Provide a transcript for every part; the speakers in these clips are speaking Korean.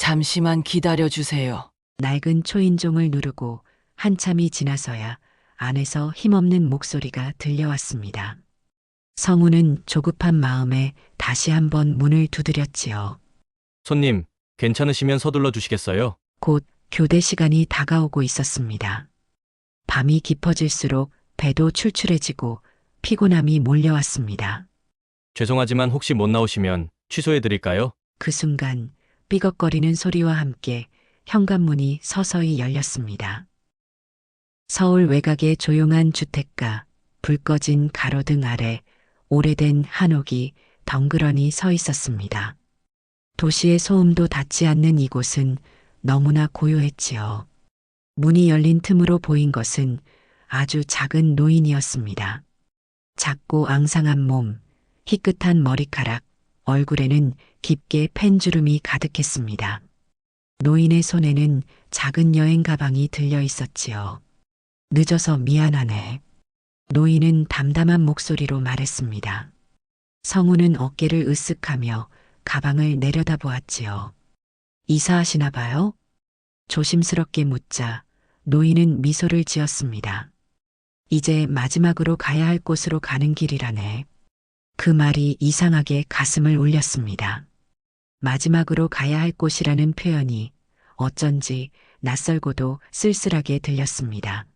잠시만 기다려 주세요. 낡은 초인종을 누르고 한참이 지나서야 안에서 힘없는 목소리가 들려왔습니다. 성우는 조급한 마음에 다시 한번 문을 두드렸지요. 손님, 괜찮으시면 서둘러 주시겠어요? 곧 교대 시간이 다가오고 있었습니다. 밤이 깊어질수록 배도 출출해지고 피곤함이 몰려왔습니다. 죄송하지만 혹시 못 나오시면 취소해 드릴까요? 그 순간 삐걱거리는 소리와 함께 현관문이 서서히 열렸습니다. 서울 외곽의 조용한 주택가, 불 꺼진 가로등 아래 오래된 한옥이 덩그러니 서 있었습니다. 도시의 소음도 닿지 않는 이곳은 너무나 고요했지요. 문이 열린 틈으로 보인 것은 아주 작은 노인이었습니다. 작고 앙상한 몸, 희끗한 머리카락, 얼굴에는 깊게 펜주름이 가득했습니다. 노인의 손에는 작은 여행 가방이 들려 있었지요. 늦어서 미안하네. 노인은 담담한 목소리로 말했습니다. 성우는 어깨를 으쓱하며 가방을 내려다보았지요. 이사하시나 봐요? 조심스럽게 묻자 노인은 미소를 지었습니다. 이제 마지막으로 가야 할 곳으로 가는 길이라네. 그 말이 이상하게 가슴을 울렸습니다. 마지막으로 가야 할 곳이라는 표현이 어쩐지 낯설고도 쓸쓸하게 들렸습니다.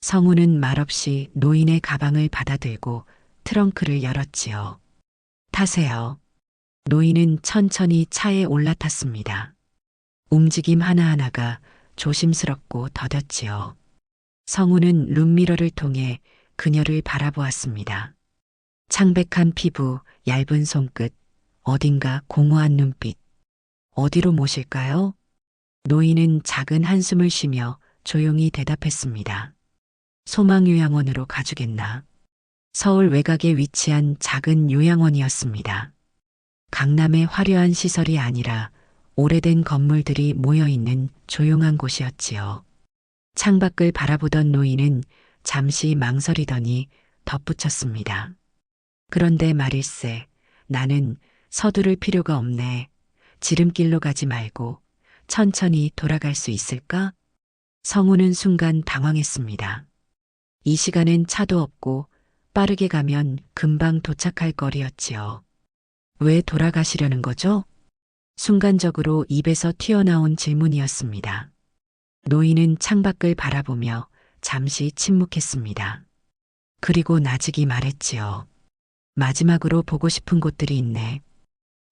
성우는 말없이 노인의 가방을 받아들고 트렁크를 열었지요. 타세요. 노인은 천천히 차에 올라탔습니다. 움직임 하나하나가 조심스럽고 더뎠지요. 성우는 룸미러를 통해 그녀를 바라보았습니다. 창백한 피부, 얇은 손끝, 어딘가 공허한 눈빛. 어디로 모실까요? 노인은 작은 한숨을 쉬며 조용히 대답했습니다. 소망요양원으로 가주겠나? 서울 외곽에 위치한 작은 요양원이었습니다. 강남의 화려한 시설이 아니라 오래된 건물들이 모여있는 조용한 곳이었지요. 창밖을 바라보던 노인은 잠시 망설이더니 덧붙였습니다. 그런데 말일세, 나는 서두를 필요가 없네. 지름길로 가지 말고 천천히 돌아갈 수 있을까? 성우는 순간 당황했습니다. 이 시간엔 차도 없고 빠르게 가면 금방 도착할 거리였지요. 왜 돌아가시려는 거죠? 순간적으로 입에서 튀어나온 질문이었습니다. 노인은 창밖을 바라보며 잠시 침묵했습니다. 그리고 나직이 말했지요. 마지막으로 보고 싶은 곳들이 있네.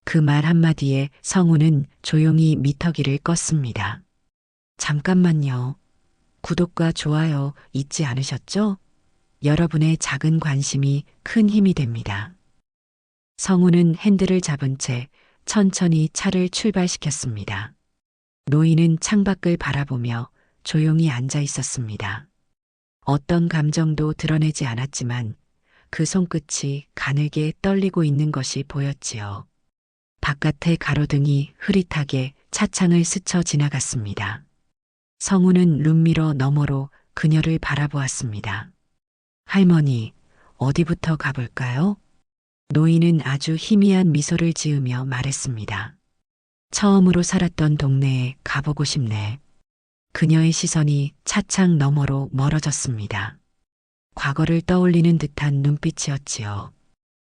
그 말 한마디에 성우는 조용히 미터기를 껐습니다. 잠깐만요. 구독과 좋아요 잊지 않으셨죠? 여러분의 작은 관심이 큰 힘이 됩니다. 성우는 핸들을 잡은 채 천천히 차를 출발시켰습니다. 노인은 창밖을 바라보며 조용히 앉아 있었습니다. 어떤 감정도 드러내지 않았지만 그 손끝이 가늘게 떨리고 있는 것이 보였지요. 바깥의 가로등이 흐릿하게 차창을 스쳐 지나갔습니다. 성우는 룸미러 너머로 그녀를 바라보았습니다. 할머니, 어디부터 가볼까요? 노인은 아주 희미한 미소를 지으며 말했습니다. 처음으로 살았던 동네에 가보고 싶네. 그녀의 시선이 차창 너머로 멀어졌습니다. 과거를 떠올리는 듯한 눈빛이었지요.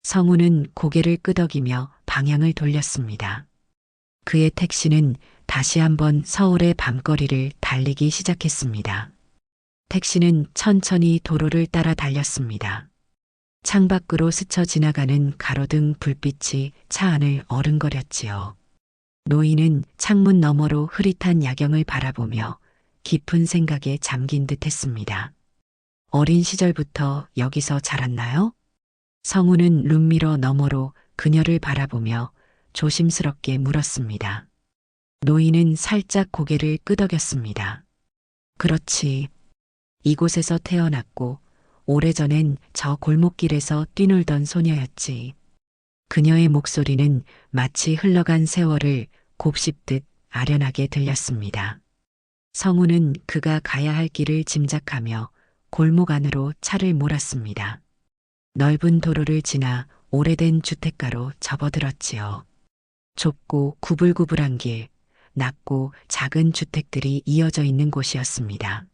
성우는 고개를 끄덕이며 방향을 돌렸습니다. 그의 택시는 다시 한번 서울의 밤거리를 달리기 시작했습니다. 택시는 천천히 도로를 따라 달렸습니다. 창밖으로 스쳐 지나가는 가로등 불빛이 차 안을 어른거렸지요. 노인은 창문 너머로 흐릿한 야경을 바라보며 깊은 생각에 잠긴 듯 했습니다. 어린 시절부터 여기서 자랐나요? 성우는 룸미러 너머로 그녀를 바라보며 조심스럽게 물었습니다. 노인은 살짝 고개를 끄덕였습니다. 그렇지. 이곳에서 태어났고 오래전엔 저 골목길에서 뛰놀던 소녀였지. 그녀의 목소리는 마치 흘러간 세월을 곱씹듯 아련하게 들렸습니다. 성우는 그가 가야 할 길을 짐작하며 골목 안으로 차를 몰았습니다. 넓은 도로를 지나 오래된 주택가로 접어들었지요. 좁고 구불구불한 길, 낮고 작은 주택들이 이어져 있는 곳이었습니다.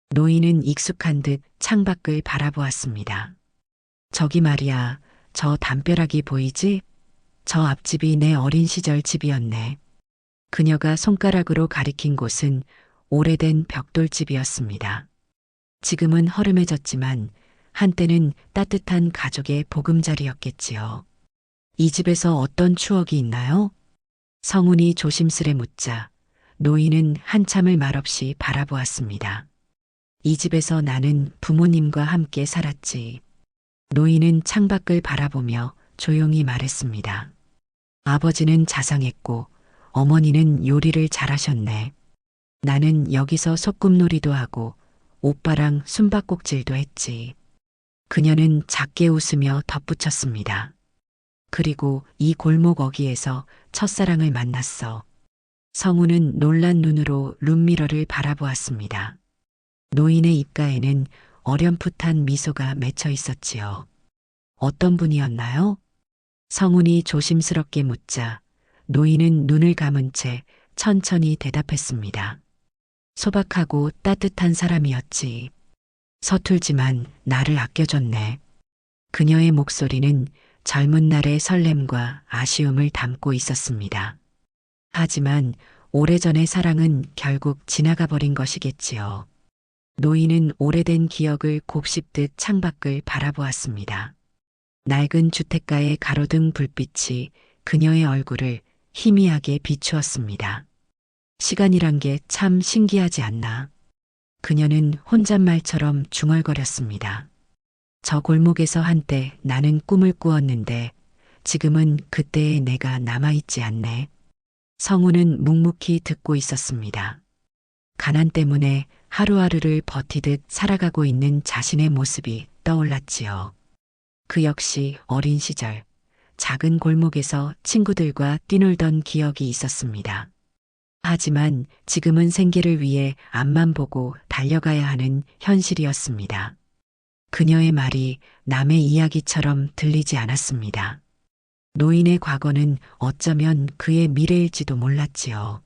노인은 익숙한 듯 창밖을 바라보았습니다. 저기 말이야, 저 담벼락이 보이지? 저 앞집이 내 어린 시절 집이었네. 그녀가 손가락으로 가리킨 곳은 오래된 벽돌집이었습니다. 지금은 허름해졌지만 한때는 따뜻한 가족의 보금자리였겠지요. 이 집에서 어떤 추억이 있나요? 성훈이 조심스레 묻자 노인은 한참을 말없이 바라보았습니다. 이 집에서 나는 부모님과 함께 살았지. 노인은 창밖을 바라보며 조용히 말했습니다. 아버지는 자상했고 어머니는 요리를 잘하셨네. 나는 여기서 소꿉놀이도 하고 오빠랑 숨바꼭질도 했지. 그녀는 작게 웃으며 덧붙였습니다. 그리고 이 골목 어귀에서 첫사랑을 만났어. 성우는 놀란 눈으로 룸미러를 바라보았습니다. 노인의 입가에는 어렴풋한 미소가 맺혀 있었지요. 어떤 분이었나요? 성훈이 조심스럽게 묻자 노인은 눈을 감은 채 천천히 대답했습니다. 소박하고 따뜻한 사람이었지. 서툴지만 나를 아껴줬네. 그녀의 목소리는 젊은 날의 설렘과 아쉬움을 담고 있었습니다. 하지만 오래전의 사랑은 결국 지나가 버린 것이겠지요. 노인은 오래된 기억을 곱씹듯 창밖을 바라보았습니다. 낡은 주택가의 가로등 불빛이 그녀의 얼굴을 희미하게 비추었습니다. 시간이란 게 참 신기하지 않나. 그녀는 혼잣말처럼 중얼거렸습니다. 저 골목에서 한때 나는 꿈을 꾸었는데 지금은 그때의 내가 남아있지 않네. 성우는 묵묵히 듣고 있었습니다. 가난 때문에 하루하루를 버티듯 살아가고 있는 자신의 모습이 떠올랐지요. 그 역시 어린 시절 작은 골목에서 친구들과 뛰놀던 기억이 있었습니다. 하지만 지금은 생계를 위해 앞만 보고 달려가야 하는 현실이었습니다. 그녀의 말이 남의 이야기처럼 들리지 않았습니다. 노인의 과거는 어쩌면 그의 미래일지도 몰랐지요.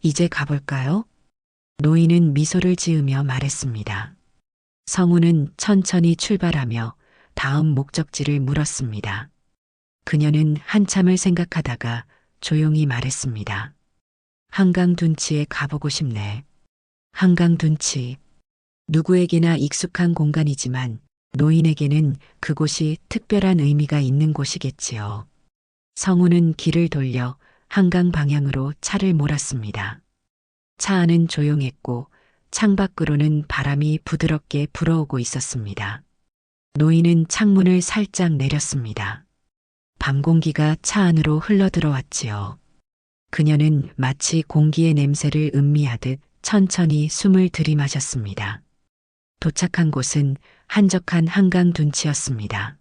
이제 가볼까요? 노인은 미소를 지으며 말했습니다. 성우는 천천히 출발하며 다음 목적지를 물었습니다. 그녀는 한참을 생각하다가 조용히 말했습니다. 한강 둔치에 가보고 싶네. 한강 둔치. 누구에게나 익숙한 공간이지만 노인에게는 그곳이 특별한 의미가 있는 곳이겠지요. 성우는 길을 돌려 한강 방향으로 차를 몰았습니다. 차 안은 조용했고 창밖으로는 바람이 부드럽게 불어오고 있었습니다. 노인은 창문을 살짝 내렸습니다. 밤 공기가 차 안으로 흘러들어왔지요. 그녀는 마치 공기의 냄새를 음미하듯 천천히 숨을 들이마셨습니다. 도착한 곳은 한적한 한강 둔치였습니다.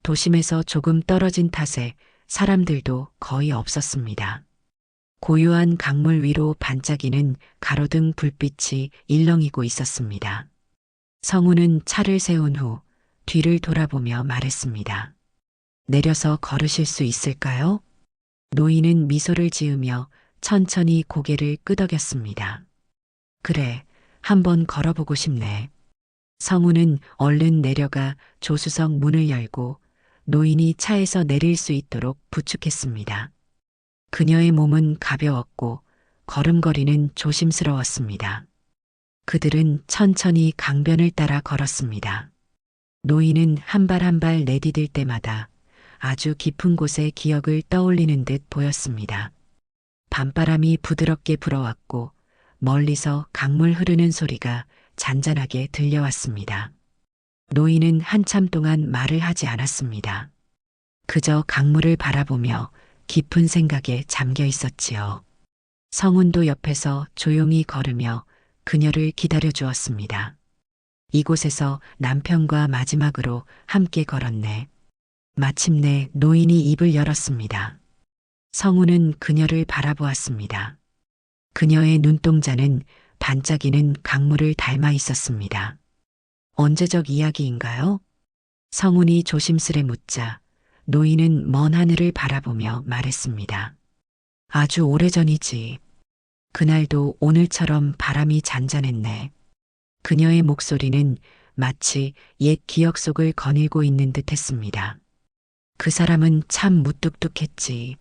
도심에서 조금 떨어진 탓에 사람들도 거의 없었습니다. 고요한 강물 위로 반짝이는 가로등 불빛이 일렁이고 있었습니다. 성우는 차를 세운 후 뒤를 돌아보며 말했습니다. 내려서 걸으실 수 있을까요? 노인은 미소를 지으며 천천히 고개를 끄덕였습니다. 그래, 한번 걸어보고 싶네. 성우는 얼른 내려가 조수석 문을 열고 노인이 차에서 내릴 수 있도록 부축했습니다. 그녀의 몸은 가벼웠고 걸음걸이는 조심스러웠습니다. 그들은 천천히 강변을 따라 걸었습니다. 노인은 한 발 한 발 내디딜 때마다 아주 깊은 곳의 기억을 떠올리는 듯 보였습니다. 밤바람이 부드럽게 불어왔고 멀리서 강물 흐르는 소리가 잔잔하게 들려왔습니다. 노인은 한참 동안 말을 하지 않았습니다. 그저 강물을 바라보며 깊은 생각에 잠겨 있었지요. 성훈도 옆에서 조용히 걸으며 그녀를 기다려 주었습니다. 이곳에서 남편과 마지막으로 함께 걸었네. 마침내 노인이 입을 열었습니다. 성우는 그녀를 바라보았습니다. 그녀의 눈동자는 반짝이는 강물을 닮아 있었습니다. 언제적 이야기인가요? 성훈이 조심스레 묻자 노인은 먼 하늘을 바라보며 말했습니다. 아주 오래전이지. 그날도 오늘처럼 바람이 잔잔했네. 그녀의 목소리는 마치 옛 기억 속을 거닐고 있는 듯 했습니다. 그 사람은 참 무뚝뚝했지.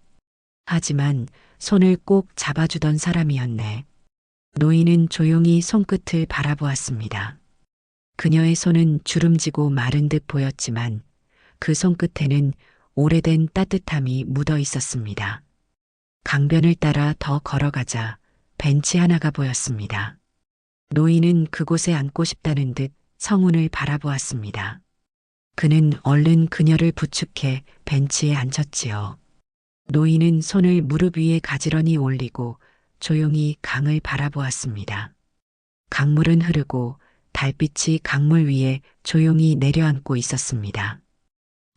하지만 손을 꼭 잡아주던 사람이었네. 노인은 조용히 손끝을 바라보았습니다. 그녀의 손은 주름지고 마른 듯 보였지만 그 손끝에는 오래된 따뜻함이 묻어 있었습니다. 강변을 따라 더 걸어가자 벤치 하나가 보였습니다. 노인은 그곳에 앉고 싶다는 듯 성운을 바라보았습니다. 그는 얼른 그녀를 부축해 벤치에 앉혔지요. 노인은 손을 무릎 위에 가지런히 올리고 조용히 강을 바라보았습니다. 강물은 흐르고 달빛이 강물 위에 조용히 내려앉고 있었습니다.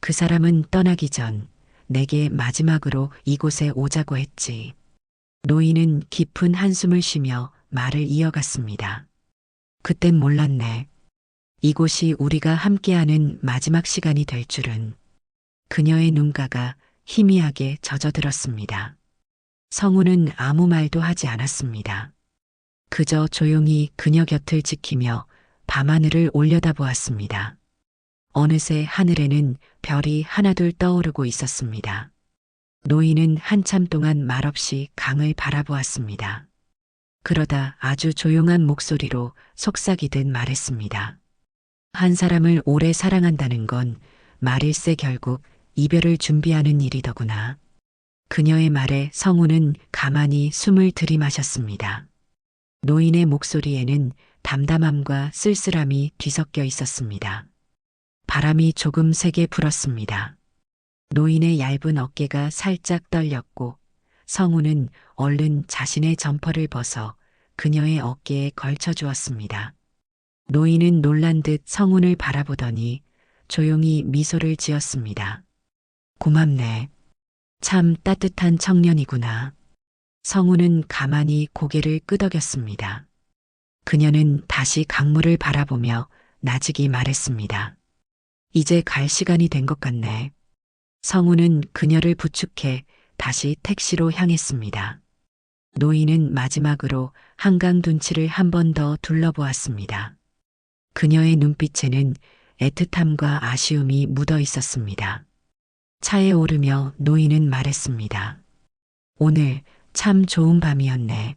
그 사람은 떠나기 전 내게 마지막으로 이곳에 오자고 했지. 노인은 깊은 한숨을 쉬며 말을 이어갔습니다. 그땐 몰랐네. 이곳이 우리가 함께하는 마지막 시간이 될 줄은. 그녀의 눈가가 희미하게 젖어들었습니다. 성우는 아무 말도 하지 않았습니다. 그저 조용히 그녀 곁을 지키며 밤하늘을 올려다보았습니다. 어느새 하늘에는 별이 하나둘 떠오르고 있었습니다. 노인은 한참 동안 말없이 강을 바라보았습니다. 그러다 아주 조용한 목소리로 속삭이듯 말했습니다. 한 사람을 오래 사랑한다는 건 말일세 결국 이별을 준비하는 일이더구나. 그녀의 말에 성우는 가만히 숨을 들이마셨습니다. 노인의 목소리에는 담담함과 쓸쓸함이 뒤섞여 있었습니다. 바람이 조금 세게 불었습니다. 노인의 얇은 어깨가 살짝 떨렸고 성우는 얼른 자신의 점퍼를 벗어 그녀의 어깨에 걸쳐 주었습니다. 노인은 놀란 듯 성운을 바라보더니 조용히 미소를 지었습니다. 고맙네. 참 따뜻한 청년이구나. 성우는 가만히 고개를 끄덕였습니다. 그녀는 다시 강물을 바라보며 나직이 말했습니다. 이제 갈 시간이 된 것 같네. 성우는 그녀를 부축해 다시 택시로 향했습니다. 노인은 마지막으로 한강 둔치를 한 번 더 둘러보았습니다. 그녀의 눈빛에는 애틋함과 아쉬움이 묻어 있었습니다. 차에 오르며 노인은 말했습니다. 오늘 참 좋은 밤이었네.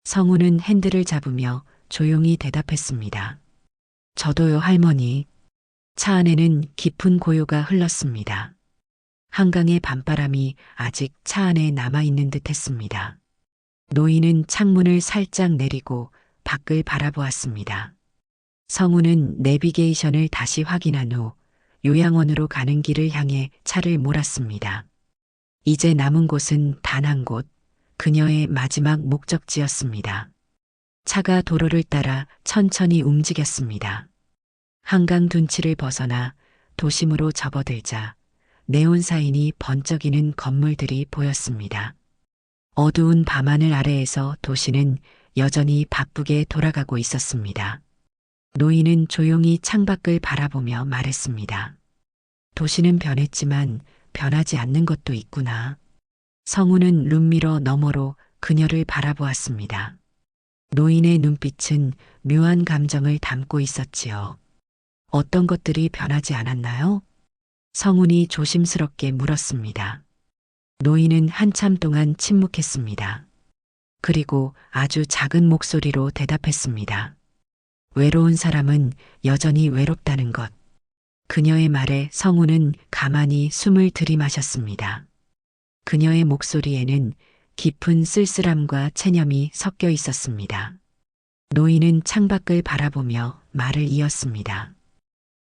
성우는 핸들을 잡으며 조용히 대답했습니다. 저도요, 할머니. 차 안에는 깊은 고요가 흘렀습니다. 한강의 밤바람이 아직 차 안에 남아있는 듯 했습니다. 노인은 창문을 살짝 내리고 밖을 바라보았습니다. 성우는 내비게이션을 다시 확인한 후 요양원으로 가는 길을 향해 차를 몰았습니다. 이제 남은 곳은 단 한 곳, 그녀의 마지막 목적지였습니다. 차가 도로를 따라 천천히 움직였습니다. 한강 둔치를 벗어나 도심으로 접어들자 네온 사인이 번쩍이는 건물들이 보였습니다. 어두운 밤하늘 아래에서 도시는 여전히 바쁘게 돌아가고 있었습니다. 노인은 조용히 창밖을 바라보며 말했습니다. 도시는 변했지만 변하지 않는 것도 있구나. 성우는 룸미러 너머로 그녀를 바라보았습니다. 노인의 눈빛은 묘한 감정을 담고 있었지요. 어떤 것들이 변하지 않았나요? 성운이 조심스럽게 물었습니다. 노인은 한참 동안 침묵했습니다. 그리고 아주 작은 목소리로 대답했습니다. 외로운 사람은 여전히 외롭다는 것. 그녀의 말에 성우는 가만히 숨을 들이마셨습니다. 그녀의 목소리에는 깊은 쓸쓸함과 체념이 섞여 있었습니다. 노인은 창밖을 바라보며 말을 이었습니다.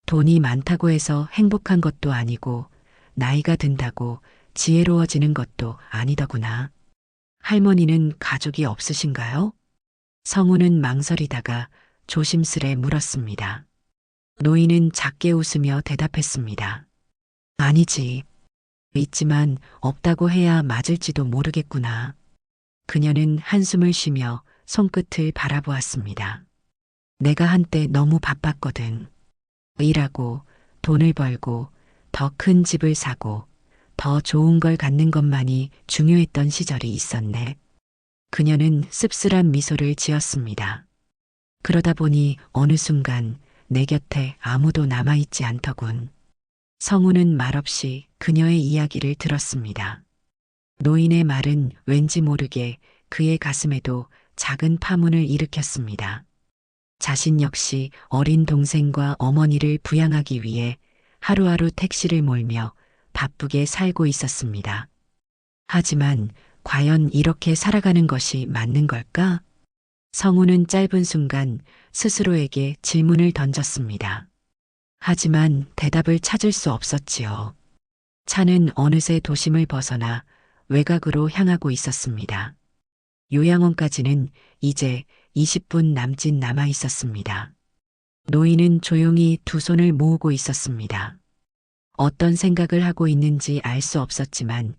돈이 많다고 해서 행복한 것도 아니고 나이가 든다고 지혜로워지는 것도 아니더구나. 할머니는 가족이 없으신가요? 성우는 망설이다가 조심스레 물었습니다. 노인은 작게 웃으며 대답했습니다. 아니지. 있지만 없다고 해야 맞을지도 모르겠구나. 그녀는 한숨을 쉬며 손끝을 바라보았습니다. 내가 한때 너무 바빴거든. 일하고 돈을 벌고 더 큰 집을 사고 더 좋은 걸 갖는 것만이 중요했던 시절이 있었네. 그녀는 씁쓸한 미소를 지었습니다. 그러다 보니 어느 순간 내 곁에 아무도 남아있지 않더군. 성우는 말없이 그녀의 이야기를 들었습니다. 노인의 말은 왠지 모르게 그의 가슴에도 작은 파문을 일으켰습니다. 자신 역시 어린 동생과 어머니를 부양하기 위해 하루하루 택시를 몰며 바쁘게 살고 있었습니다. 하지만 과연 이렇게 살아가는 것이 맞는 걸까? 성우는 짧은 순간 스스로에게 질문을 던졌습니다. 하지만 대답을 찾을 수 없었지요. 차는 어느새 도심을 벗어나 외곽으로 향하고 있었습니다. 요양원까지는 이제 20분 남짓 남아 있었습니다. 노인은 조용히 두 손을 모으고 있었습니다. 어떤 생각을 하고 있는지 알 수 없었지만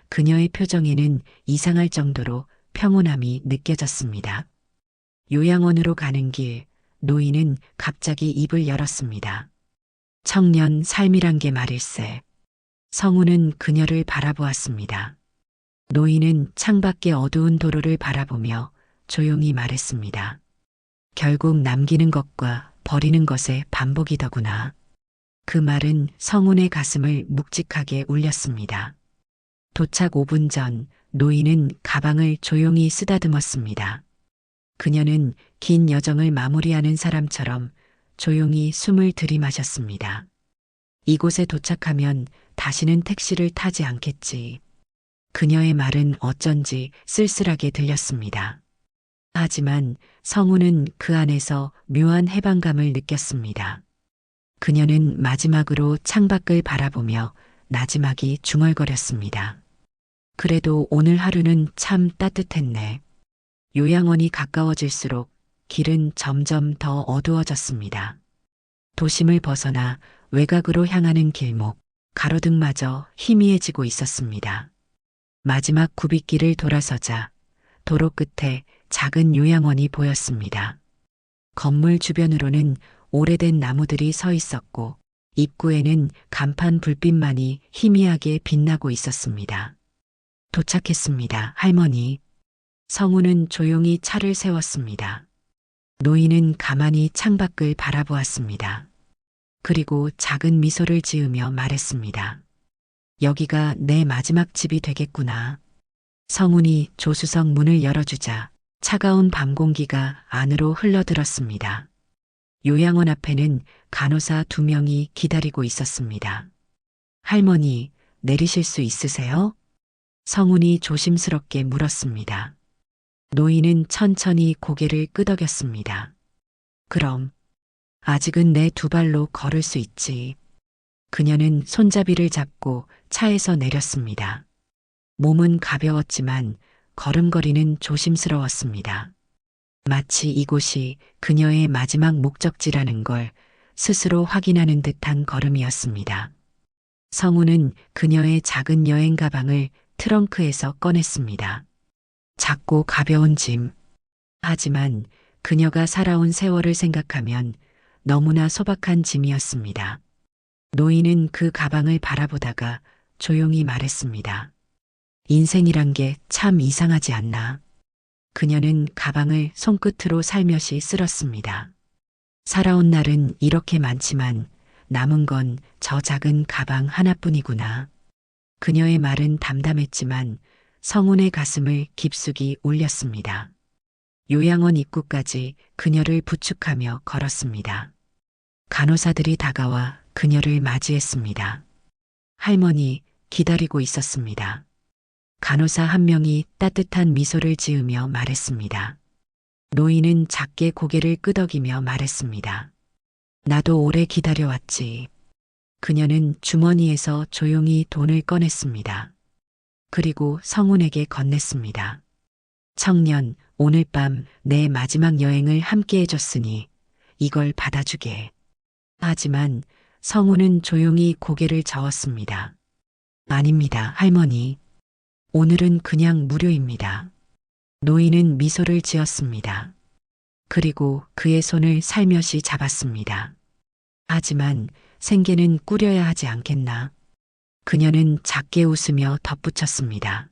그녀의 표정에는 이상할 정도로 평온함이 느껴졌습니다. 요양원으로 가는 길, 노인은 갑자기 입을 열었습니다. 청년 삶이란 게 말일세. 성우는 그녀를 바라보았습니다. 노인은 창밖의 어두운 도로를 바라보며 조용히 말했습니다. 결국 남기는 것과 버리는 것의 반복이더구나. 그 말은 성운의 가슴을 묵직하게 울렸습니다. 도착 5분 전 노인은 가방을 조용히 쓰다듬었습니다. 그녀는 긴 여정을 마무리하는 사람처럼 조용히 숨을 들이마셨습니다. 이곳에 도착하면 다시는 택시를 타지 않겠지. 그녀의 말은 어쩐지 쓸쓸하게 들렸습니다. 하지만 성우는 그 안에서 묘한 해방감을 느꼈습니다. 그녀는 마지막으로 창밖을 바라보며 나지막이 중얼거렸습니다. 그래도 오늘 하루는 참 따뜻했네. 요양원이 가까워질수록 길은 점점 더 어두워졌습니다. 도심을 벗어나 외곽으로 향하는 길목, 가로등마저 희미해지고 있었습니다. 마지막 굽이길을 돌아서자 도로 끝에 작은 요양원이 보였습니다. 건물 주변으로는 오래된 나무들이 서 있었고 입구에는 간판 불빛만이 희미하게 빛나고 있었습니다. 도착했습니다, 할머니. 성우는 조용히 차를 세웠습니다. 노인은 가만히 창밖을 바라보았습니다. 그리고 작은 미소를 지으며 말했습니다. 여기가 내 마지막 집이 되겠구나. 성운이 조수석 문을 열어주자 차가운 밤 공기가 안으로 흘러들었습니다. 요양원 앞에는 간호사 2명이 기다리고 있었습니다. 할머니, 내리실 수 있으세요? 성운이 조심스럽게 물었습니다. 노인은 천천히 고개를 끄덕였습니다. 그럼, 아직은 내 2발로 걸을 수 있지. 그녀는 손잡이를 잡고 차에서 내렸습니다. 몸은 가벼웠지만 걸음걸이는 조심스러웠습니다. 마치 이곳이 그녀의 마지막 목적지라는 걸 스스로 확인하는 듯한 걸음이었습니다. 성우는 그녀의 작은 여행 가방을 트렁크에서 꺼냈습니다. 작고 가벼운 짐. 하지만 그녀가 살아온 세월을 생각하면 너무나 소박한 짐이었습니다. 노인은 그 가방을 바라보다가 조용히 말했습니다. 인생이란 게 참 이상하지 않나. 그녀는 가방을 손끝으로 살며시 쓸었습니다. 살아온 날은 이렇게 많지만 남은 건 저 작은 가방 하나뿐이구나. 그녀의 말은 담담했지만 성운의 가슴을 깊숙이 울렸습니다. 요양원 입구까지 그녀를 부축하며 걸었습니다. 간호사들이 다가와 그녀를 맞이했습니다. 할머니, 기다리고 있었습니다. 간호사 한 명이 따뜻한 미소를 지으며 말했습니다. 노인은 작게 고개를 끄덕이며 말했습니다. 나도 오래 기다려왔지. 그녀는 주머니에서 조용히 돈을 꺼냈습니다. 그리고 성운에게 건넸습니다. 청년, 오늘 밤 내 마지막 여행을 함께 해줬으니 이걸 받아주게. 하지만 성운은 조용히 고개를 저었습니다. 아닙니다, 할머니. 오늘은 그냥 무료입니다. 노인은 미소를 지었습니다. 그리고 그의 손을 살며시 잡았습니다. 하지만 생계는 꾸려야 하지 않겠나? 그녀는 작게 웃으며 덧붙였습니다.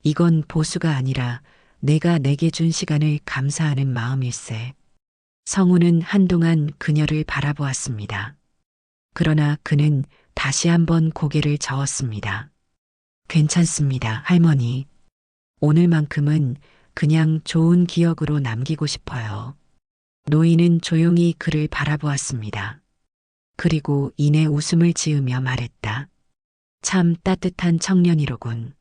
이건 보수가 아니라 내가 내게 준 시간을 감사하는 마음일세. 성우는 한동안 그녀를 바라보았습니다. 그러나 그는 다시 한번 고개를 저었습니다. 괜찮습니다, 할머니. 오늘만큼은 그냥 좋은 기억으로 남기고 싶어요. 노인은 조용히 그를 바라보았습니다. 그리고 이내 웃음을 지으며 말했다. 참 따뜻한 청년이로군.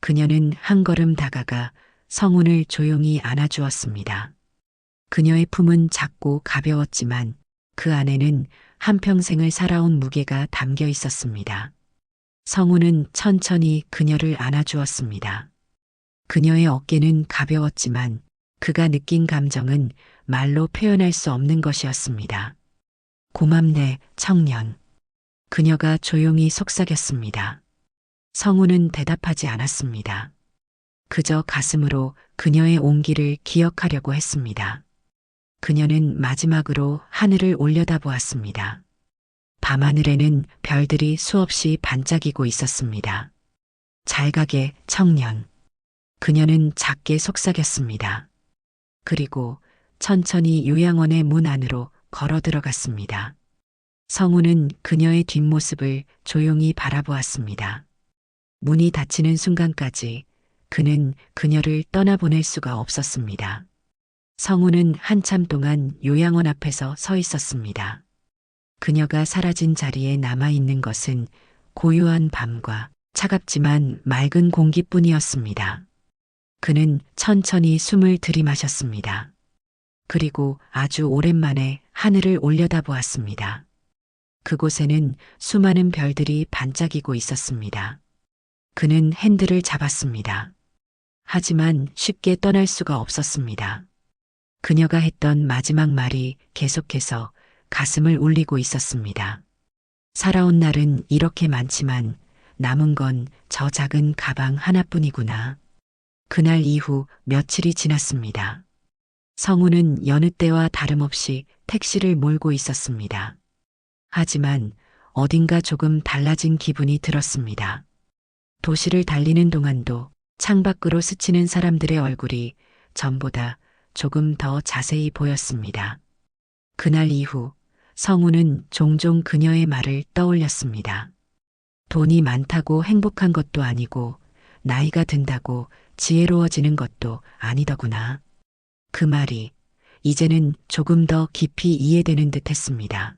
그녀는 한 걸음 다가가 성운을 조용히 안아주었습니다. 그녀의 품은 작고 가벼웠지만 그 안에는 한평생을 살아온 무게가 담겨 있었습니다. 성운은 천천히 그녀를 안아주었습니다. 그녀의 어깨는 가벼웠지만 그가 느낀 감정은 말로 표현할 수 없는 것이었습니다. 고맙네, 청년. 그녀가 조용히 속삭였습니다. 성우는 대답하지 않았습니다. 그저 가슴으로 그녀의 온기를 기억하려고 했습니다. 그녀는 마지막으로 하늘을 올려다보았습니다. 밤하늘에는 별들이 수없이 반짝이고 있었습니다. 잘 가게, 청년. 그녀는 작게 속삭였습니다. 그리고 천천히 요양원의 문 안으로 걸어 들어갔습니다. 성우는 그녀의 뒷모습을 조용히 바라보았습니다. 문이 닫히는 순간까지 그는 그녀를 떠나보낼 수가 없었습니다. 성우는 한참 동안 요양원 앞에서 서 있었습니다. 그녀가 사라진 자리에 남아있는 것은 고요한 밤과 차갑지만 맑은 공기뿐이었습니다. 그는 천천히 숨을 들이마셨습니다. 그리고 아주 오랜만에 하늘을 올려다보았습니다. 그곳에는 수많은 별들이 반짝이고 있었습니다. 그는 핸들을 잡았습니다. 하지만 쉽게 떠날 수가 없었습니다. 그녀가 했던 마지막 말이 계속해서 가슴을 울리고 있었습니다. 살아온 날은 이렇게 많지만 남은 건 저 작은 가방 하나뿐이구나. 그날 이후 며칠이 지났습니다. 성우는 여느 때와 다름없이 택시를 몰고 있었습니다. 하지만 어딘가 조금 달라진 기분이 들었습니다. 도시를 달리는 동안도 창밖으로 스치는 사람들의 얼굴이 전보다 조금 더 자세히 보였습니다. 그날 이후 성우는 종종 그녀의 말을 떠올렸습니다. 돈이 많다고 행복한 것도 아니고 나이가 든다고 지혜로워지는 것도 아니더구나. 그 말이 이제는 조금 더 깊이 이해되는 듯 했습니다.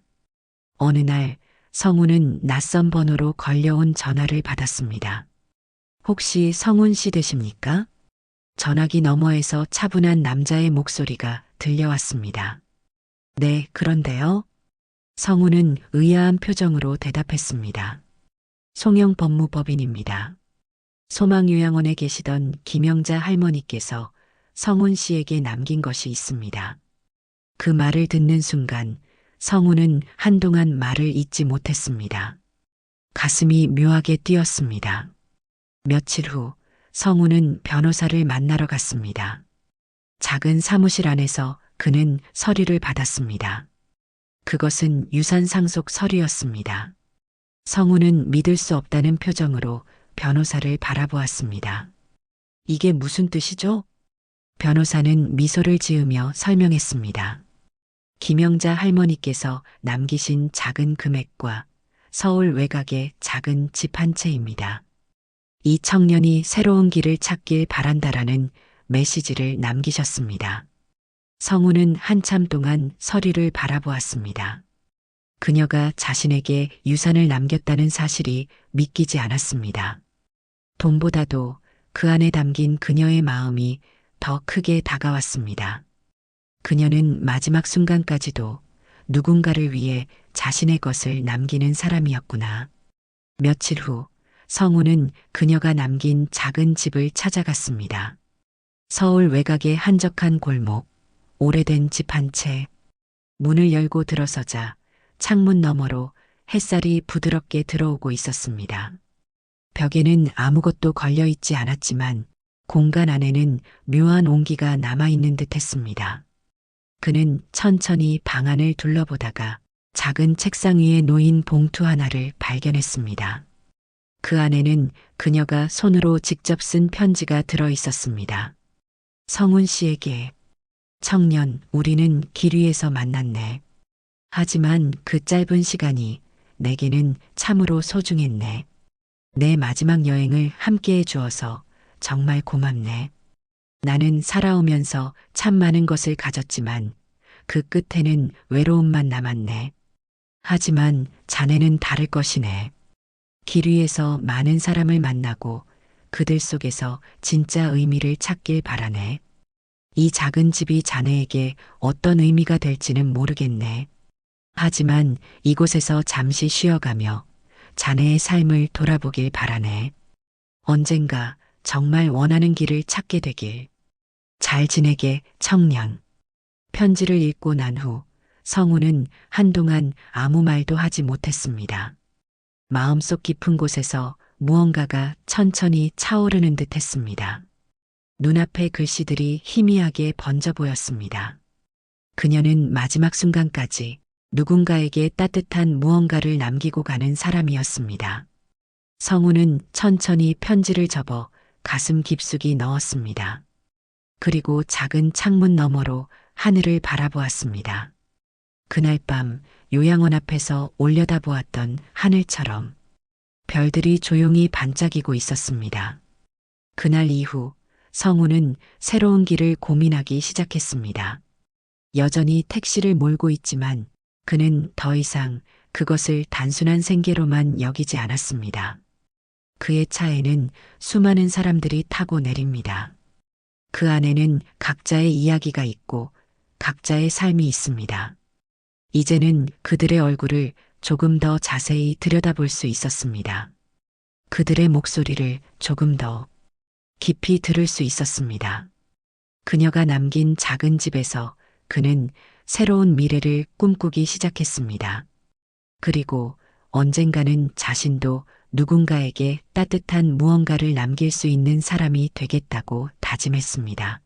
어느 날 성우는 낯선 번호로 걸려온 전화를 받았습니다. 혹시 성운 씨 되십니까? 전화기 너머에서 차분한 남자의 목소리가 들려왔습니다. 네, 그런데요. 성우는 의아한 표정으로 대답했습니다. 송영 법무법인입니다. 소망요양원에 계시던 김영자 할머니께서 성운 씨에게 남긴 것이 있습니다. 그 말을 듣는 순간 성우는 한동안 말을 잇지 못했습니다. 가슴이 묘하게 뛰었습니다. 며칠 후 성우는 변호사를 만나러 갔습니다. 작은 사무실 안에서 그는 서류를 받았습니다. 그것은 유산 상속 서류였습니다. 성우는 믿을 수 없다는 표정으로 변호사를 바라보았습니다. 이게 무슨 뜻이죠? 변호사는 미소를 지으며 설명했습니다. 김영자 할머니께서 남기신 작은 금액과 서울 외곽의 작은 집 한 채입니다. 이 청년이 새로운 길을 찾길 바란다라는 메시지를 남기셨습니다. 성우는 한참 동안 서류를 바라보았습니다. 그녀가 자신에게 유산을 남겼다는 사실이 믿기지 않았습니다. 돈보다도 그 안에 담긴 그녀의 마음이 더 크게 다가왔습니다. 그녀는 마지막 순간까지도 누군가를 위해 자신의 것을 남기는 사람이었구나. 며칠 후 성우는 그녀가 남긴 작은 집을 찾아갔습니다. 서울 외곽의 한적한 골목, 오래된 집 한 채. 문을 열고 들어서자 창문 너머로 햇살이 부드럽게 들어오고 있었습니다. 벽에는 아무것도 걸려있지 않았지만 공간 안에는 묘한 온기가 남아있는 듯 했습니다. 그는 천천히 방 안을 둘러보다가 작은 책상 위에 놓인 봉투 하나를 발견했습니다. 그 안에는 그녀가 손으로 직접 쓴 편지가 들어 있었습니다. 성훈 씨에게 청년, 우리는 길 위에서 만났네. 하지만 그 짧은 시간이 내게는 참으로 소중했네. 내 마지막 여행을 함께 해주어서 정말 고맙네. 나는 살아오면서 참 많은 것을 가졌지만 그 끝에는 외로움만 남았네. 하지만 자네는 다를 것이네. 길 위에서 많은 사람을 만나고 그들 속에서 진짜 의미를 찾길 바라네. 이 작은 집이 자네에게 어떤 의미가 될지는 모르겠네. 하지만 이곳에서 잠시 쉬어가며 자네의 삶을 돌아보길 바라네. 언젠가 정말 원하는 길을 찾게 되길. 잘 지내게, 청년. 편지를 읽고 난 후 성우는 한동안 아무 말도 하지 못했습니다. 마음속 깊은 곳에서 무언가가 천천히 차오르는 듯 했습니다. 눈앞의 글씨들이 희미하게 번져 보였습니다. 그녀는 마지막 순간까지 누군가에게 따뜻한 무언가를 남기고 가는 사람이었습니다. 성우는 천천히 편지를 접어 가슴 깊숙이 넣었습니다. 그리고 작은 창문 너머로 하늘을 바라보았습니다. 그날 밤 요양원 앞에서 올려다보았던 하늘처럼 별들이 조용히 반짝이고 있었습니다. 그날 이후 성우는 새로운 길을 고민하기 시작했습니다. 여전히 택시를 몰고 있지만 그는 더 이상 그것을 단순한 생계로만 여기지 않았습니다. 그의 차에는 수많은 사람들이 타고 내립니다. 그 안에는 각자의 이야기가 있고 각자의 삶이 있습니다. 이제는 그들의 얼굴을 조금 더 자세히 들여다볼 수 있었습니다. 그들의 목소리를 조금 더 깊이 들을 수 있었습니다. 그녀가 남긴 작은 집에서 그는 새로운 미래를 꿈꾸기 시작했습니다. 그리고 언젠가는 자신도 누군가에게 따뜻한 무언가를 남길 수 있는 사람이 되겠다고 다짐했습니다.